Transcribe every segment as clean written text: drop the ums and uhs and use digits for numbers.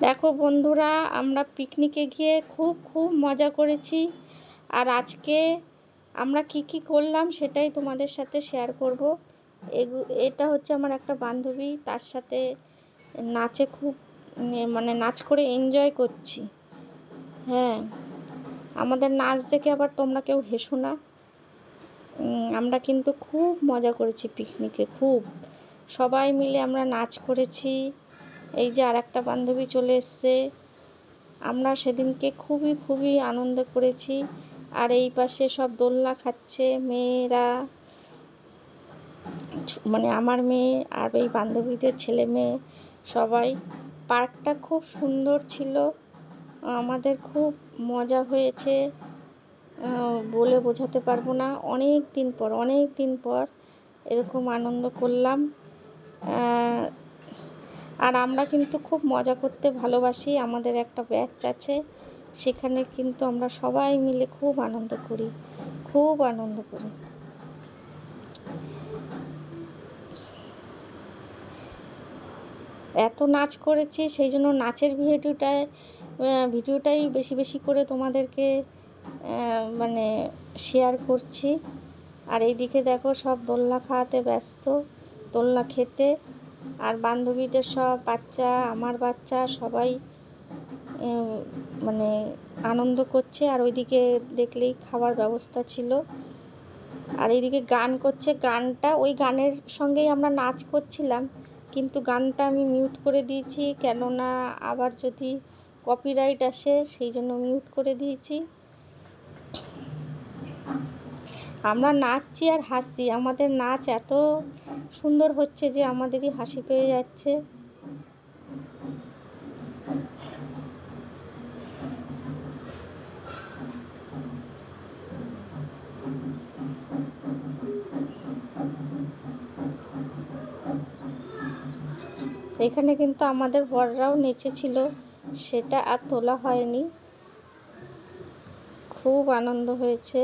দেখো বন্ধুরা, আমরা পিকনিকে গিয়ে খুব মজা করেছি। আর আজকে আমরা কি করলাম সেটাই তোমাদের সাথে শেয়ার করব। এটা হচ্ছে আমার একটা বান্ধবী, তার সাথে নাচে খুব মানে নাচ করে এনজয় করছি। হ্যাঁ, আমাদের নাচ দেখে আবার তোমরা কেউ হেসো না। আমরা কিন্তু খুব মজা করেছি পিকনিকে, খুব সবাই মিলে আমরা নাচ করেছি। এই যে আর একটা বান্ধবী চলে এসছে। আমরা সেদিনকে খুবই আনন্দ করেছি। আর এই পাশে সব দোলনা খাচ্ছে মেয়েরা, মানে আমার মেয়ে আর এই বান্ধবীদের ছেলে মেয়ে সবাই। পার্কটা খুব সুন্দর ছিল, আমাদের খুব মজা হয়েছে, বলে বোঝাতে পারবো না। অনেক দিন পর এরকম আনন্দ করলাম। আর আমরা কিন্তু খুব মজা করতে ভালোবাসি। আমাদের একটা ব্যাচ আছে, সেখানে কিন্তু আমরা সবাই মিলে খুব আনন্দ করি। এত নাচ করেছি, সেই জন্য নাচের ভিডিওটাই বেশি করে তোমাদেরকে মানে শেয়ার করছি। আর এইদিকে দেখো সব দোলনা খাওয়াতে ব্যস্ত, দোলনা খেতে। আর বান্ধবীদের সব বাচ্চা, আমার বাচ্চা সবাই মানে আনন্দ করছে। আর ওইদিকে দেখলেই খাবার ব্যবস্থা ছিল। আর এইদিকে গান করছে, ওই গানের সঙ্গেই আমরা নাচ করছিলাম, কিন্তু গানটা আমি মিউট করে দিয়েছি, কেননা আবার যদি কপিরাইট আসে সেই জন্য মিউট করে দিয়েছি। আমরা নাচছি আর হাসছি, আমাদের নাচ এত সুন্দর হচ্ছে যে আমাদেরই হাসি পেয়ে যাচ্ছে। এখানে কিন্তু আমাদের বড়রাও নেচেছিল, সেটা আর তোলা হয়নি। খুব আনন্দ হয়েছে।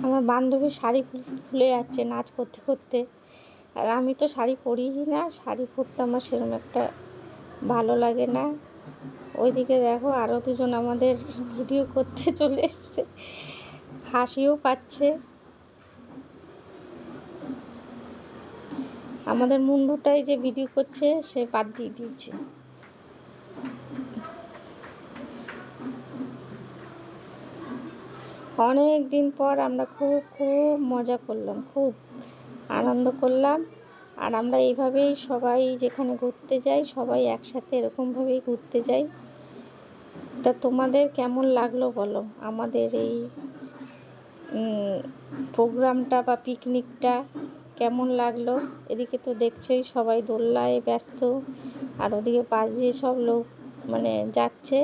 আমার বান্ধবীর শাড়ি খুলে যাচ্ছে নাচ করতে করতে। আর আমি তো শাড়ি পরিই না, শাড়ি পরতে আমার সেরকম একটা ভালো লাগে না। ওইদিকে দেখো আরও দুজন আমাদের ভিডিও করতে চলে এসছে, হাসিও পাচ্ছে। আমাদের মুন্ডুটাই যে ভিডিও করছে সে বাদ দিয়ে দিয়েছে। অনেক দিন পর আমরা খুব মজা করলাম, খুব আনন্দ করলাম। আর আমরা এইভাবেই সবাই যেখানে ঘুরতে যাই সবাই একসাথে এরকমভাবেই ঘুরতে যাই। তা তোমাদের কেমন লাগলো বলো আমাদের এই প্রোগ্রামটা বা পিকনিকটা কেমন লাগলো? এদিকে তো দেখছোই সবাই দোলনায় ব্যস্ত, আর ওদিকে পাশ দিয়ে সব লোক মানে যাচ্ছে।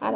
আর